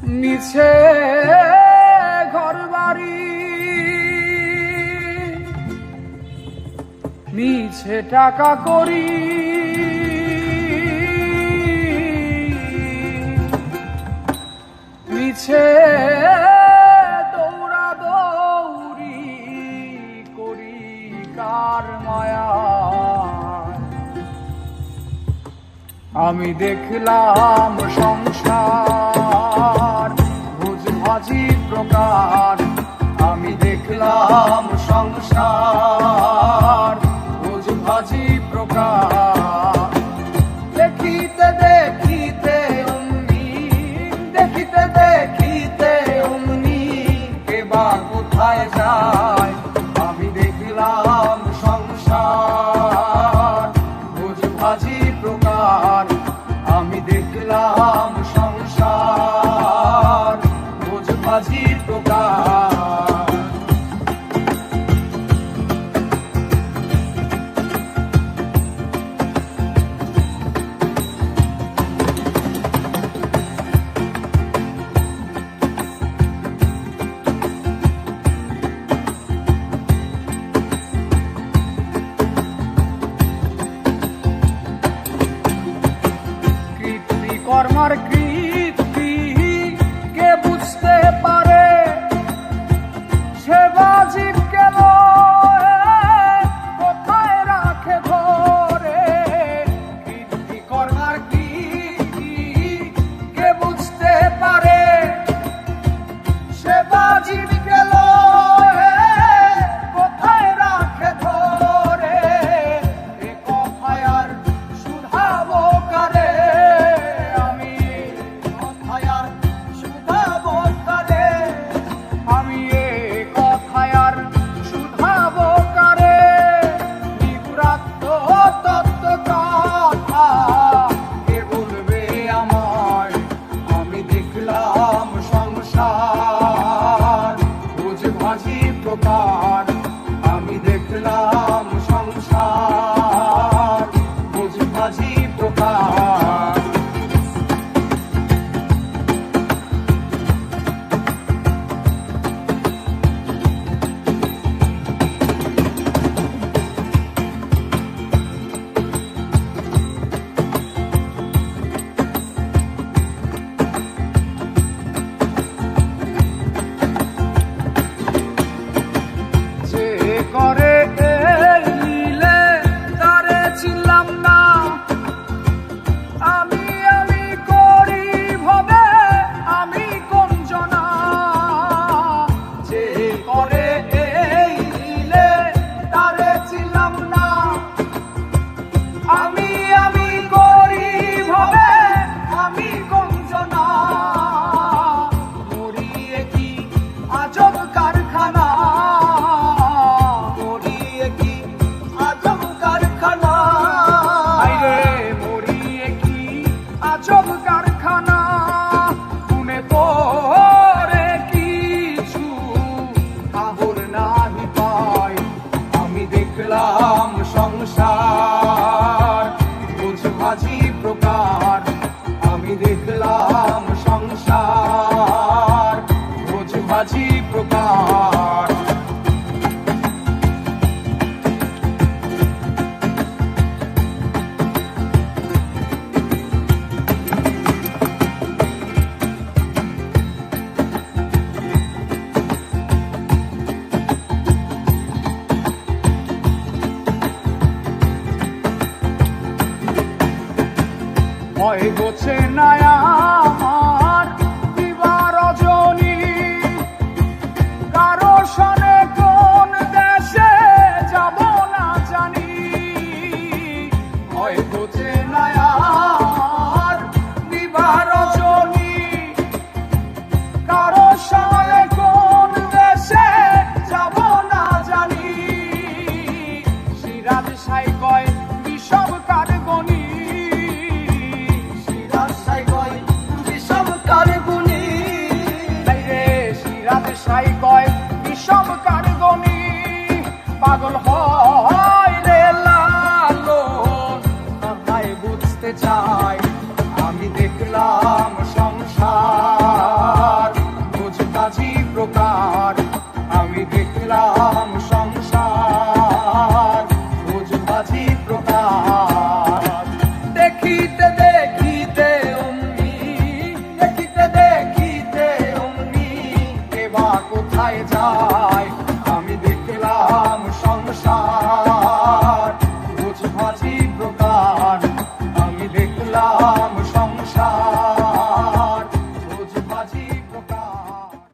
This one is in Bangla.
মিছে ঘরবাড়ি মিছে টাকা করি মিছে দৌড়াদৌড়ি করি কার মায়া আমি দেখলাম সংসার ভোজভাজি প্রকার আমি দেখলাম সংসার ভোজভাজি প্রকার দেখিতে দেখিতে অমনি দেখিতে দেখিতে অমনি কে বা কোথায় যায় আমি দেখলাম সংসার ভোজভাজি প্রকার আমি দেখলাম সংসার ভোজভাজি প্রকার কর্মার কীর্তি কে বুঝতে পারে সে বাজিব গেল কোথায় রাখে ধরে কীর্তি কর্মার কীর্তি কে বুঝতে পারে সে বাজিব গেল কোথায় রাখে ধরে এ কথায় আর শুধাবো কারে আমি দেখলাম সংসার ভোজভাজি প্রকার করে লীলে তারে ছিলাম না আমি আমি করি ভবে আমি কোন জনা যে করে লীলে তারে ছিলাম না আমি আমি করি ভবে আমি কোন জনা মরিয়ে কি আজব কারখানা আজব কারখানা শুনে পরে কিছু খবর নাহি পাই আমি দেখলাম সংসার ভোজভাজি প্রকার আমি দেখলাম সংসার ভোজভাজি প্রকার ভয় গোছে নায়া আমার দিবা রজনী কারো সনে কোন দেশে যাব না জানি ভয় গোছে নায়া আমার দিবা রজনী কারো সনে কোন দেশে যাব না জানি সিরাজ সাই কয় বিষব কারগনি কোথায় যায়